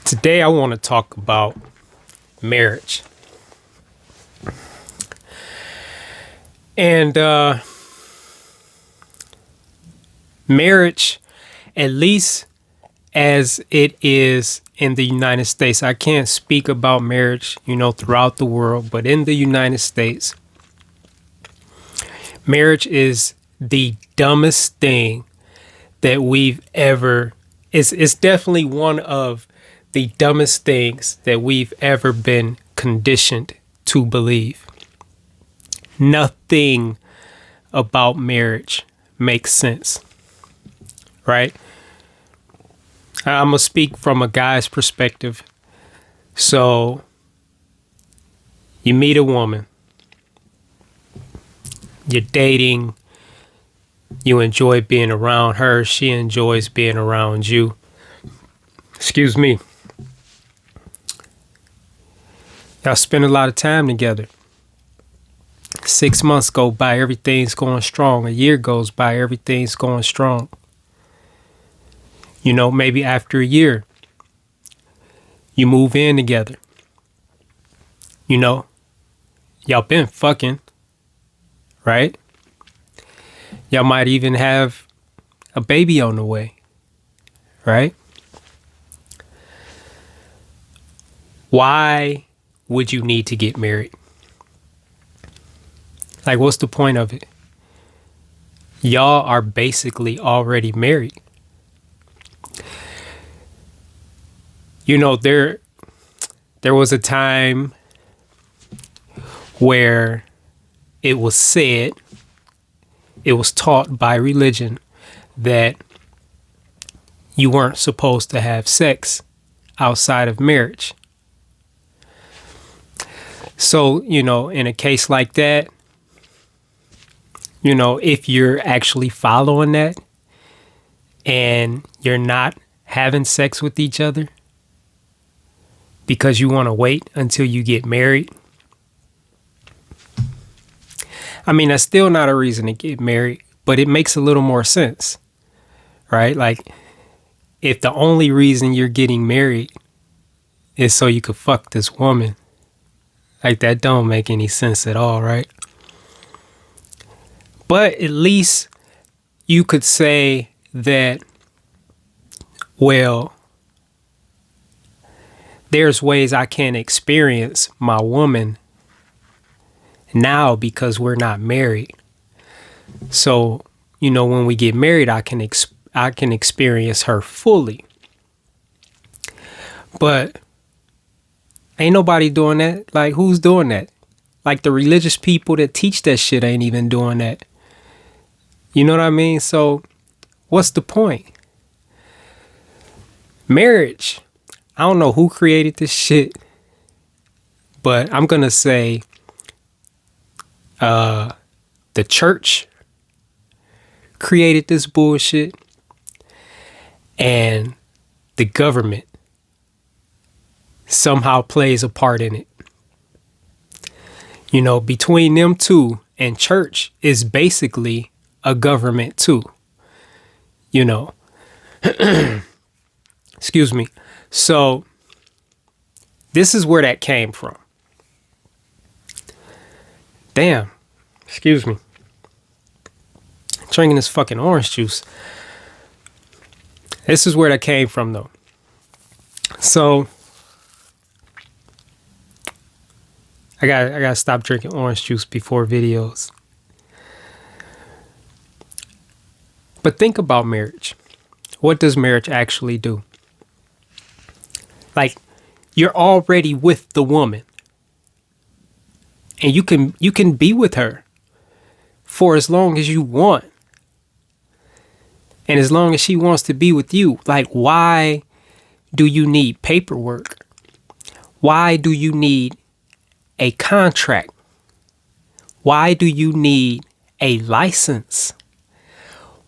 Today, I want to talk about marriage. And marriage, at least as it is in the United States, I can't speak about marriage, throughout the world, but in the United States, marriage is the dumbest thing that we've ever, it's definitely one of the dumbest things that we've ever been conditioned to believe. Nothing about marriage makes sense, right? I'm going to speak from a guy's perspective. So you meet a woman, you're dating, you enjoy being around her, she enjoys being around you. Excuse me. Y'all spend a lot of time together. 6 months go by, everything's going strong. A year goes by, everything's going strong. Maybe after a year, you move in together. Y'all been fucking, right? Y'all might even have a baby on the way, right? Why would you need to get married? Like, what's the point of it? Y'all are basically already married. There was a time where it was said, it was taught by religion that you weren't supposed to have sex outside of marriage. So, in a case like that, if you're actually following that and you're not having sex with each other because you want to wait until you get married, that's still not a reason to get married, but it makes a little more sense, right? Like, if the only reason you're getting married is so you could fuck this woman, like, that don't make any sense at all, right? But at least you could say that, well, there's ways I can experience my woman now because we're not married. So, when we get married, I can experience her fully. But ain't nobody doing that. Like, who's doing that? Like, the religious people that teach that shit ain't even doing that. You know what I mean? So what's the point? Marriage, I don't know who created this shit, but I'm going to say the church created this bullshit, and the government somehow plays a part in it. Between them two, and church is basically a government too. Excuse me. So this is where that came from. Damn. Excuse me. Drinking this fucking orange juice. This is where that came from, though. So I gotta stop drinking orange juice before videos. But think about marriage. What does marriage actually do? Like, you're already with the woman, and you can be with her for as long as you want, and as long as she wants to be with you. Like, why do you need paperwork? Why do you need a contract? Why do you need a license?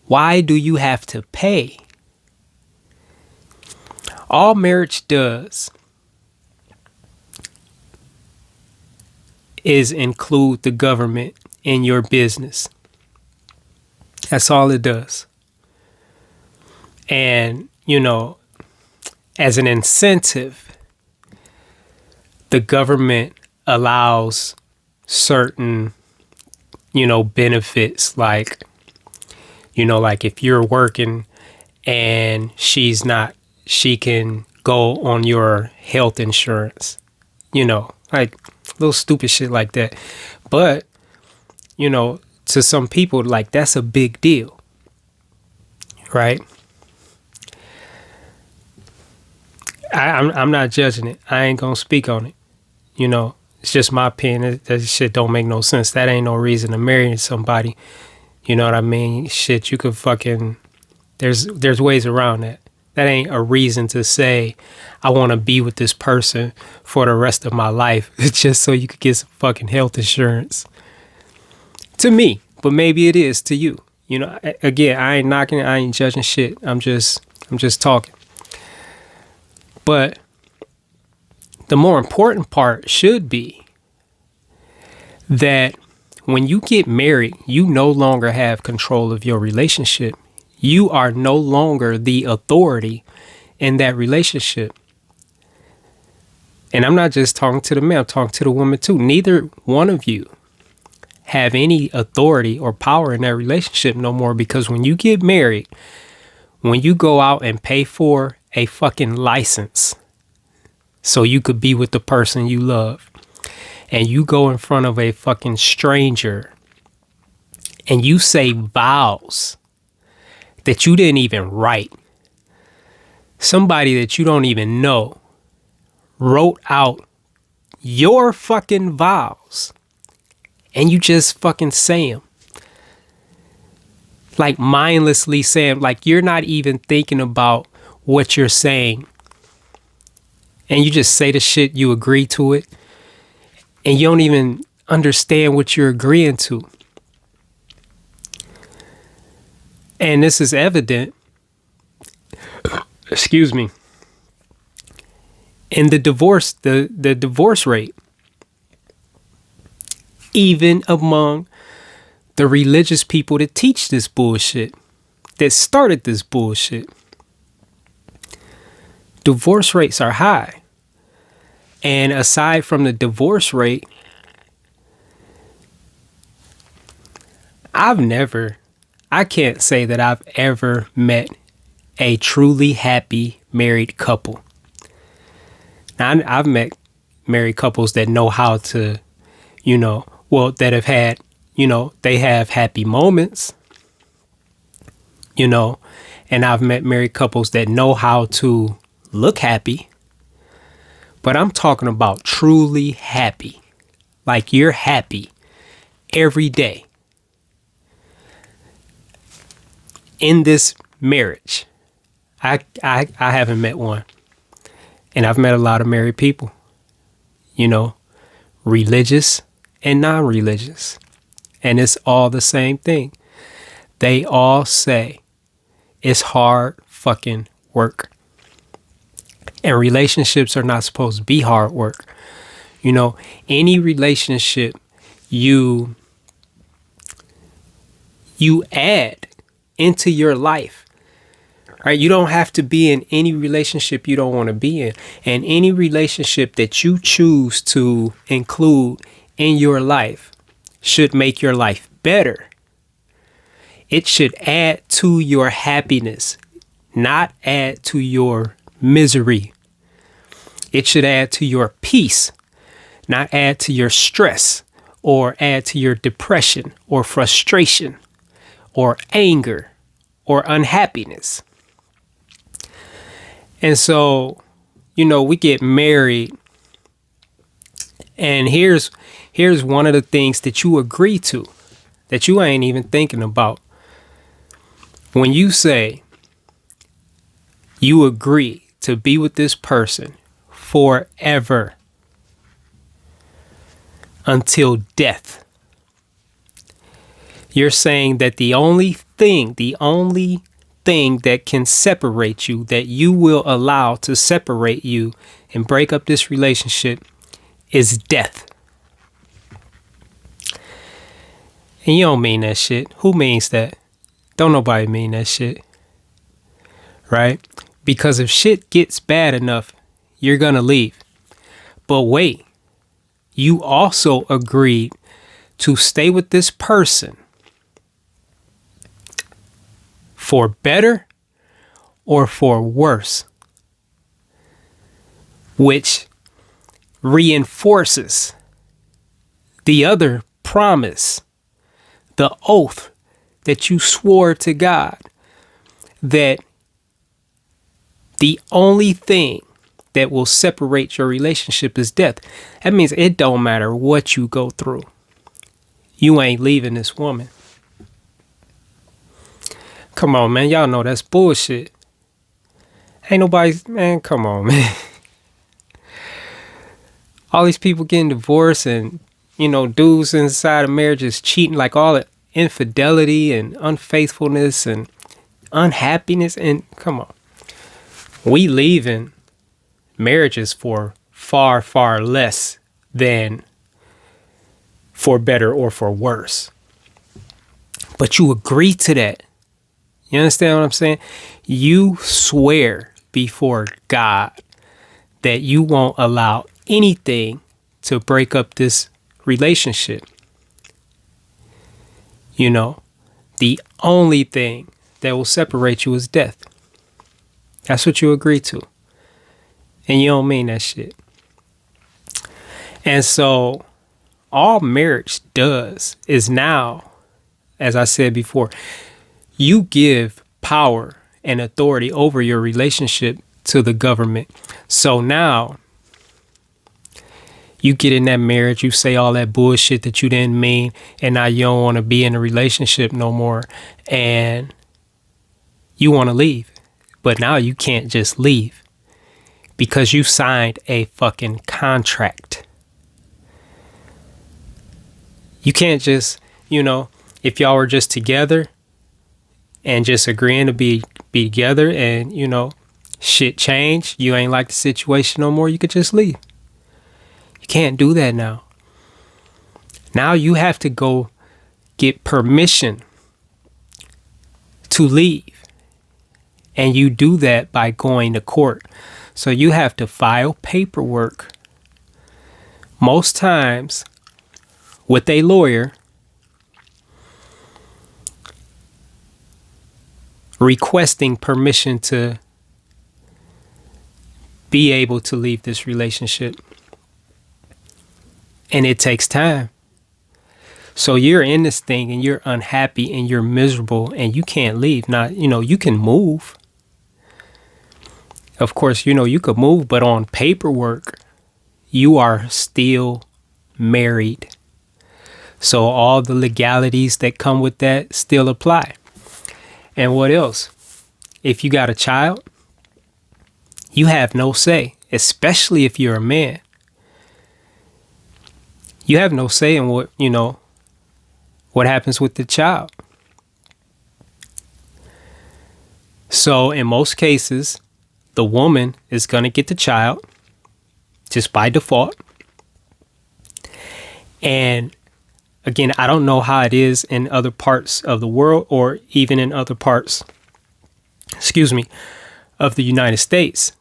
Why do you have to pay? All marriage does is include the government in your business. That's all it does. And, as an incentive, the government allows certain, benefits, like, like if you're working and she's not, she can go on your health insurance, like little stupid shit like that. But, to some people, like, that's a big deal, right? I'm not judging it. I ain't gonna speak on it. It's just my opinion. That shit don't make no sense. That ain't no reason to marry somebody. You know what I mean? Shit, you could fucking, there's ways around that. That ain't a reason to say, I want to be with this person for the rest of my life just so you could get some fucking health insurance. To me, but maybe it is to you. Again, I ain't knocking it. I ain't judging shit. I'm just talking. But the more important part should be that when you get married, you no longer have control of your relationship. You are no longer the authority in that relationship. And I'm not just talking to the man, I'm talking to the woman too. Neither one of you have any authority or power in that relationship no more, because when you get married, when you go out and pay for a fucking license so you could be with the person you love, and you go in front of a fucking stranger and you say vows that you didn't even write, somebody that you don't even know wrote out your fucking vows, and you just fucking say them. Like mindlessly saying, like you're not even thinking about what you're saying. And you just say the shit, you agree to it, and you don't even understand what you're agreeing to. And this is evident, excuse me, in the divorce, the divorce rate, even among the religious people that teach this bullshit, that started this bullshit. Divorce rates are high. And aside from the divorce rate, I can't say that I've ever met a truly happy married couple. Now, I've met married couples that know how to, that have had, they have happy moments, and I've met married couples that know how to look happy. But I'm talking about truly happy. Like you're happy every day in this marriage. I haven't met one. And I've met a lot of married people, religious and non-religious. And it's all the same thing. They all say it's hard fucking work. And relationships are not supposed to be hard work. Any relationship you add into your life, right? You don't have to be in any relationship you don't want to be in. And any relationship that you choose to include in your life should make your life better. It should add to your happiness, not add to your misery. It should add to your peace, not add to your stress or add to your depression or frustration or anger or unhappiness. And so, we get married, and here's one of the things that you agree to that you ain't even thinking about. When you say you agree to be with this person forever until death, you're saying that the only thing that can separate you, that you will allow to separate you and break up this relationship, is death. And you don't mean that shit. Who means that? Don't nobody mean that shit. Right? Because if shit gets bad enough, you're going to leave. But wait, you also agreed to stay with this person for better or for worse, which reinforces the other promise, the oath that you swore to God, that the only thing that will separate your relationship is death. That means it don't matter what you go through. You ain't leaving this woman. Come on, man. Y'all know that's bullshit. Ain't nobody, man, come on, man. All these people getting divorced and, dudes inside of marriage is cheating, like all the infidelity and unfaithfulness and unhappiness. And come on. We leaving marriages for far, far less than for better or for worse. But you agree to that. You understand what I'm saying? You swear before God that you won't allow anything to break up this relationship. The only thing that will separate you is death. That's what you agree to. And you don't mean that shit. And so all marriage does is now, as I said before, you give power and authority over your relationship to the government. So now you get in that marriage, you say all that bullshit that you didn't mean, and now you don't want to be in a relationship no more, and you want to leave. But now you can't just leave because you signed a fucking contract. You can't just, if y'all were just together and just agreeing to be together and, shit changed, you ain't like the situation no more, you could just leave. You can't do that now. Now you have to go get permission to leave. And you do that by going to court. So you have to file paperwork, most times with a lawyer, requesting permission to be able to leave this relationship. And it takes time. So you're in this thing and you're unhappy and you're miserable and you can't leave. Now, you can move. Of course, you could move, but on paperwork, you are still married. So all the legalities that come with that still apply. And what else? If you got a child, you have no say, especially if you're a man. You have no say in what happens with the child. So in most cases, the woman is going to get the child just by default. And again, I don't know how it is in other parts of the world or even in other parts, of the United States.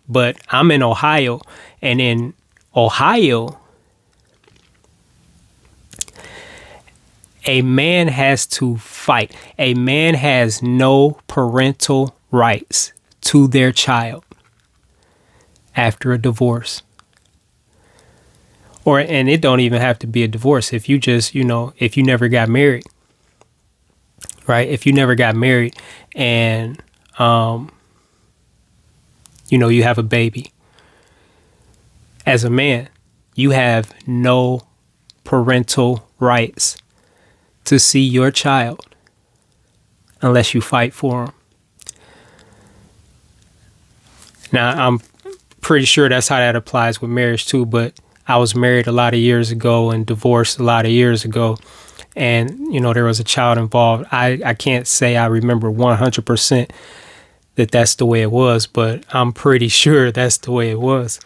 But I'm in Ohio, and in Ohio, a man has to fight. A man has no parental rights to their child after a divorce. And it don't even have to be a divorce. If you just, if you never got married, right? If you never got married and, you have a baby. As a man, you have no parental rights to see your child unless you fight for them. Now, I'm pretty sure that's how that applies with marriage too, but I was married a lot of years ago and divorced a lot of years ago. And, there was a child involved. I can't say I remember 100% that that's the way it was, but I'm pretty sure that's the way it was.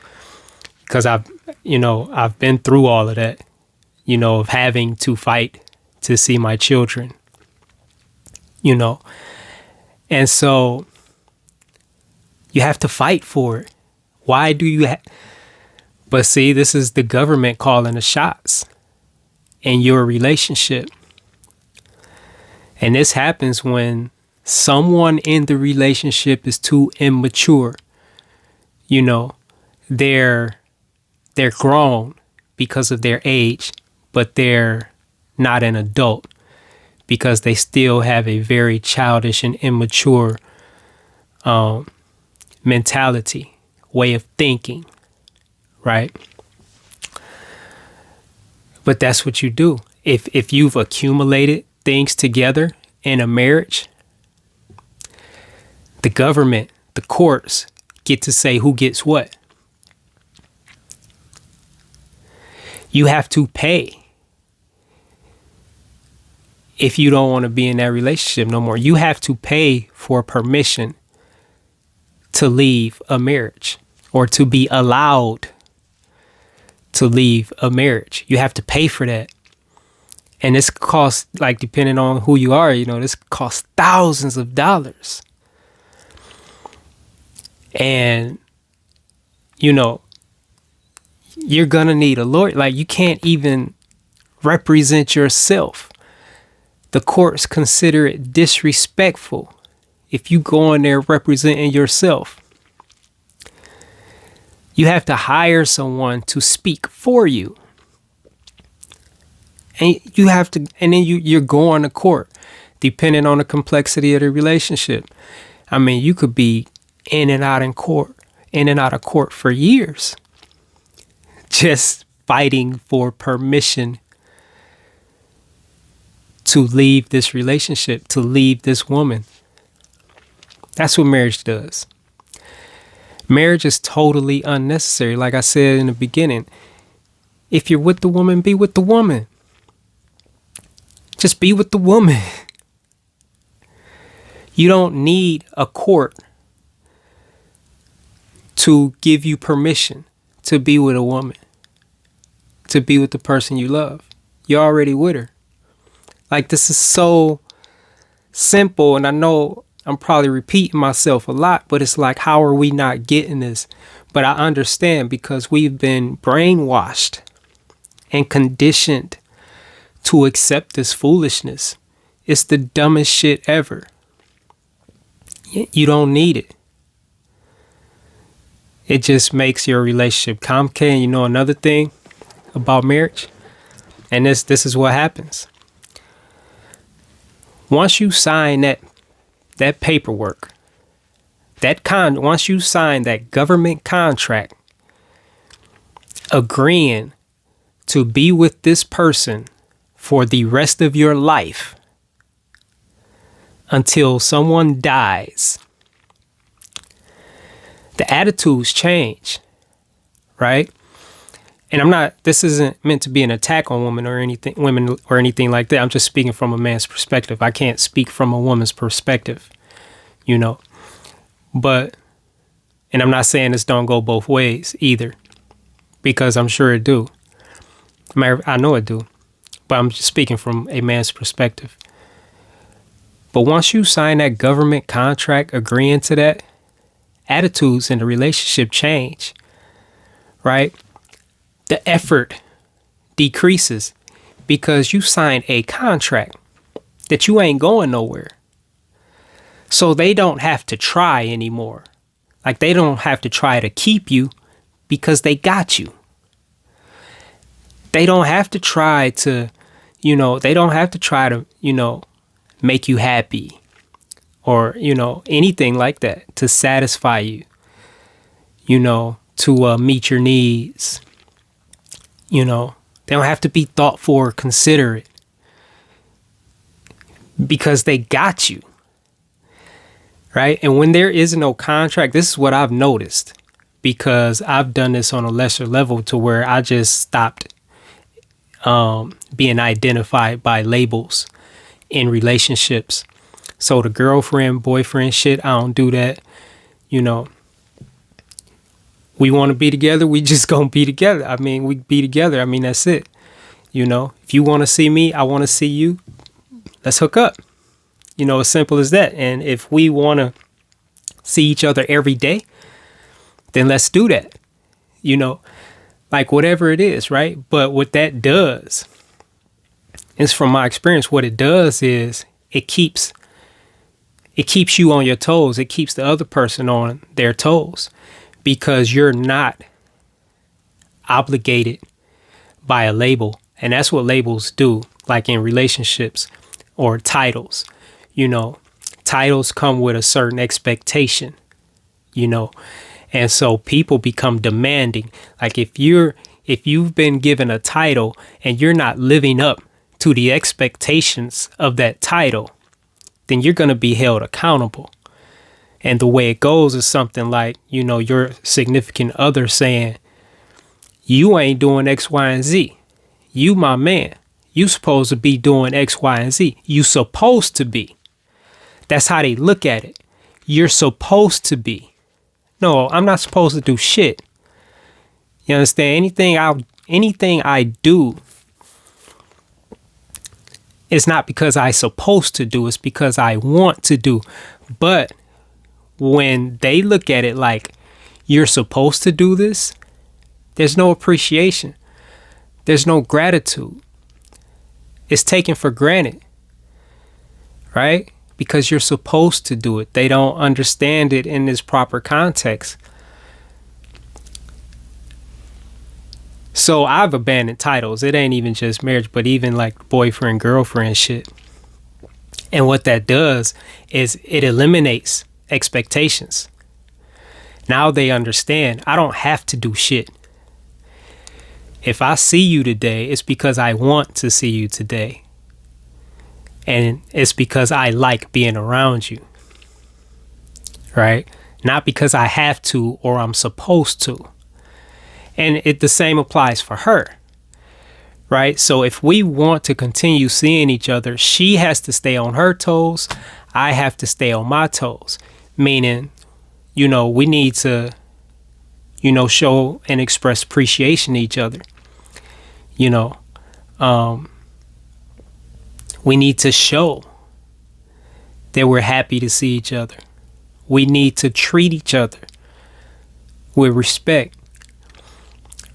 Because I've been through all of that, of having to fight to see my children, And so You have to fight for it. Why do you But see, this is the government calling the shots in your relationship. And this happens when someone in the relationship is too immature. You know, they're grown because of their age, but they're not an adult because they still have a very childish and immature mentality, way of thinking, right? But that's what you do. If you've accumulated things together in a marriage, the government, the courts get to say who gets what. You have to pay if you don't want to be in that relationship no more. You have to pay for permission to leave a marriage or to be allowed to leave a marriage. You have to pay for that. And this costs, like, depending on who you are, you know, this costs thousands of dollars. And, you know, you're going to need a lawyer. Like, you can't even represent yourself. The courts consider it disrespectful if you go in there representing yourself. You have to hire someone to speak for you. And you have to, and then you're going to court, depending on the complexity of the relationship. I mean, you could be in and out of court for years, just fighting for permission to leave this relationship, to leave this woman. That's what marriage does. Marriage is totally unnecessary. Like I said in the beginning, if you're with the woman, be with the woman. Just be with the woman. You don't need a court to give you permission to be with a woman, to be with the person you love. You're already with her. Like, this is so simple, and I know I'm probably repeating myself a lot, but it's like, how are we not getting this? But I understand, because we've been brainwashed and conditioned to accept this foolishness. It's the dumbest shit ever. You don't need it. It just makes your relationship complicated. You know, another thing about marriage, and this is what happens. Once you sign that paperwork, once you sign that government contract agreeing to be with this person for the rest of your life until someone dies, the attitudes change, right? And this isn't meant to be an attack on women or anything like that. I'm just speaking from a man's perspective. I can't speak from a woman's perspective, you know. And I'm not saying this don't go both ways either, because I'm sure it do. I know it do, but I'm just speaking from a man's perspective. But once you sign that government contract agreeing to that, attitudes in the relationship change, right? The effort decreases because you signed a contract that you ain't going nowhere. So they don't have to try anymore. Like, they don't have to try to keep you because they got you. They don't have to try to, make you happy or, anything like that to satisfy you, to meet your needs. They don't have to be thoughtful or considerate because they got you. Right? And when there is no contract, this is what I've noticed, because I've done this on a lesser level to where I just stopped being identified by labels in relationships. So the girlfriend, boyfriend shit, I don't do that. We want to be together, we just gonna be together. I mean, we be together. I mean, that's it. If you want to see me, I want to see you. Let's hook up. As simple as that. And if we want to see each other every day, then let's do that. You know, like whatever it is, right? But what that does is, from my experience, what it does is it keeps you on your toes. It keeps the other person on their toes because you're not obligated by a label. And that's what labels do, like in relationships or titles. You know, titles come with a certain expectation, you know, and so people become demanding. Like if you've been given a title and you're not living up to the expectations of that title, then you're going to be held accountable. And the way it goes is something like, you know, your significant other saying, you ain't doing X, Y, and Z. You my man. You supposed to be doing X, Y, and Z. You supposed to be. That's how they look at it. You're supposed to be. No, I'm not supposed to do shit. You understand? Anything I do, it's not because I supposed to do, it's because I want to do. But when they look at it like you're supposed to do this, there's no appreciation. There's no gratitude. It's taken for granted, right? Because you're supposed to do it. They don't understand it in this proper context. So I've abandoned titles. It ain't even just marriage, but even like boyfriend, girlfriend shit. And what that does is it eliminates expectations. Now they understand I don't have to do shit. If I see you today, it's because I want to see you today. And it's because I like being around you. Right? Not because I have to or I'm supposed to. And the same applies for her. Right? So if we want to continue seeing each other, she has to stay on her toes. I have to stay on my toes. Meaning, you know, we need to, you know, show and express appreciation to each other. You know, we need to show that we're happy to see each other. We need to treat each other with respect.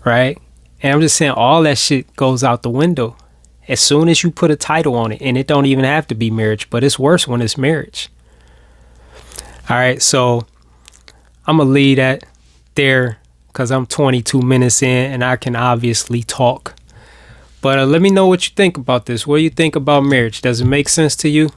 Right? And I'm just saying all that shit goes out the window as soon as you put a title on it. And it don't even have to be marriage, but it's worse when it's marriage. All right, so I'm going to leave that there because I'm 22 minutes in and I can obviously talk. But let me know what you think about this. What do you think about marriage? Does it make sense to you?